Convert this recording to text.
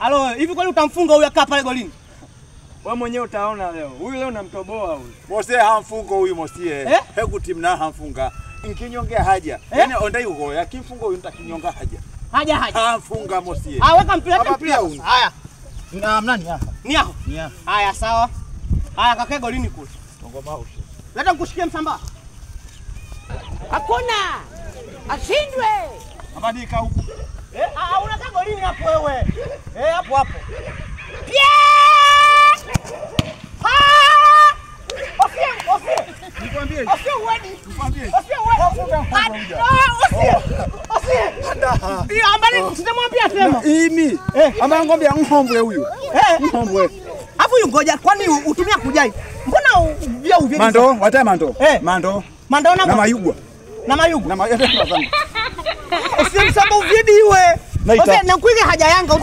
Alo, hivi kwani utamfunga huyu akaa pale golini? Wewe mwenyewe utaona leo. Huyu leo namtoboa huyu. Mosie hamfunga huyu Mosie. Hebu timna hamfunga. Inkinyongea haja. Yaani ondai uko yakimfunga huyu nitakinyonga haja. Haja. Hamfunga Mosie. Weka mpira huyu. Haya. Nani hapa? Ni hapo. Haya sawa. Haya kakae golini kule. Ngoma ushe. Leta nikushikie msamba. Hakuna. Ashindwe. Abadika huko. Unakaa golini hapo wewe. Hapo. Nikwambie. Nikwambie. Ambali sitamwambia tena. Imi. Ama ngombe ngombwe huyu. Ngombwe. Afu ngoja kwani utumia kujai? Mbona vya uvye? Mando, wata mando. Mando. Mando na mayugwa. Na mayugwa. Na mayugwa zangu. Usimsamba uvyedi iwe. Na kuige haja yanga.